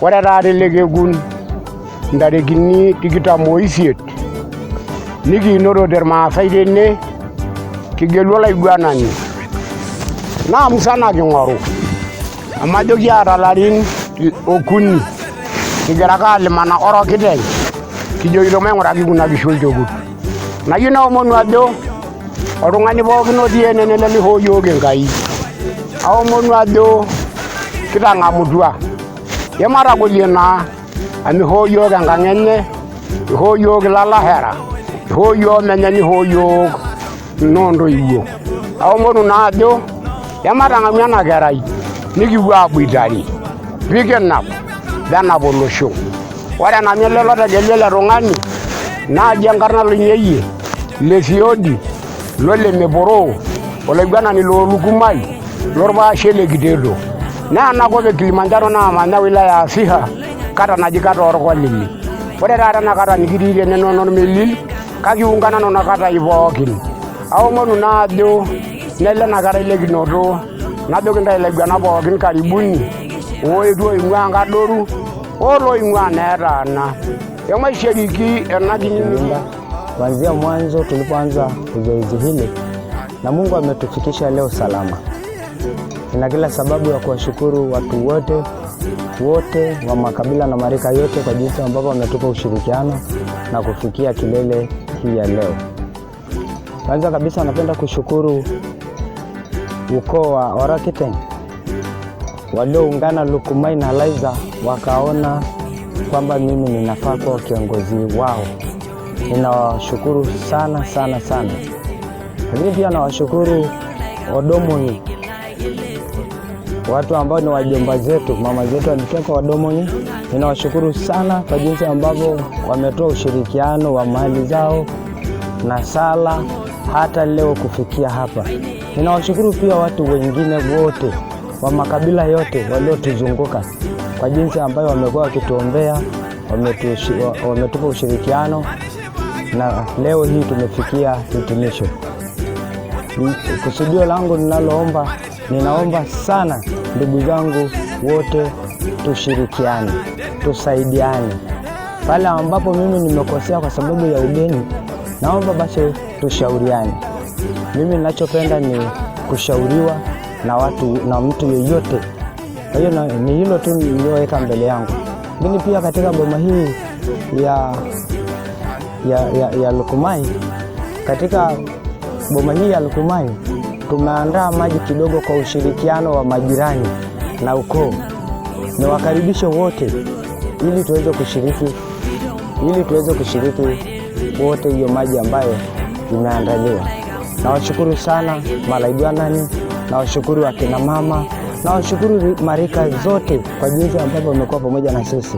Ore taata Lekekun ntarikini 28 nikinotote irmaasai tene kigelu olaiguanani naa musana king'oru amu ajo kiata larin 3 kigira ake alimana orokiteng kijokito maing'uraki kuna kishu olchokut. Nayieu naomonu ajo oltung'ani pookin otii ene nelelihoo yiok Enkai. Aomonu ajo kitang'amutua ematagolie naa amu ihoo yiok enkang enye, ihoo yiok ilalahera, ihoo yiok menye nihoo yiok inontoiwuo. Aomonu naa ajo ematang'amu ena kerai nikipuo aboitare pikinap benap olosho. Ore enamyu ele lotegelua ele tung'ani naaji enkarna Loinyeyie, Lesiodi, Lolemeporoo, olaiguanani loolukumai, lorpaashe Lekiteto. Naa enakop e Kilimanjaro naamanya wilaya ya Siha, kata naji kata orkolili. Ore taata ena kata nikitii tene Normelil kake iungana nena katai pookin. Aomonu naa ajo nele ena kerai lekinoto najoki ntae ilaiguanak pookin karibuni oetuo oing'ua Nkadoru oloing'ua neetaana. Emaishiriki ena kinyumba kuanzia mwanzo tulipoanza zoezi hili na Mungu ametufikisha leo salama. Nina kila sababu ya kuwashukuru watu wote wa makabila na marika yote kwa jinsi ambavyo wametupa ushirikiano na kufikia kilele hii ya leo. Kwanza kabisa napenda kushukuru ukoo wa Orakiteng walioungana Lukumai na Laiza wakaona kwamba mimi ninafaa kuwa kiongozi wao. Ninawashukuru sana sana sana. Lakini pia nawashukuru Odomoni, watu ambao ni wajomba zetu, mama zetu walitoka Odomoni. Ninawashukuru sana kwa jinsi ambavyo wametoa ushirikiano wa mali zao na sala hata leo kufikia hapa. Ninawashukuru pia watu wengine wote wa makabila yote waliotuzunguka kwa jinsi ambayo wamekuwa wakituombea, wametupa ushirikiano na leo hii tumefikia hitimisho. Kusudio langu ninaomba sana ndugu zangu wote tushirikiane, tusaidiane. Pale ambapo mimi nimekosea kwa sababu ya ugeni, naomba basi tushauriane. Mimi ninachopenda ni kushauriwa na mtu yeyote. Kwa hiyo ni hilo tu nilioweka mbele yangu. Lakini pia katika boma hii ya Lukumai, katika boma hii ya Lukumai tumeandaa maji kidogo kwa ushirikiano wa majirani na ukoo. Niwakaribishe wote ili tuweze kushiriki wote hiyo maji ambayo imeandaliwa. Nawashukuru sana malaiguanani, nawashukuru akina mama, nawashukuru marika zote kwa jinsi ambavyo wamekuwa pamoja na sisi.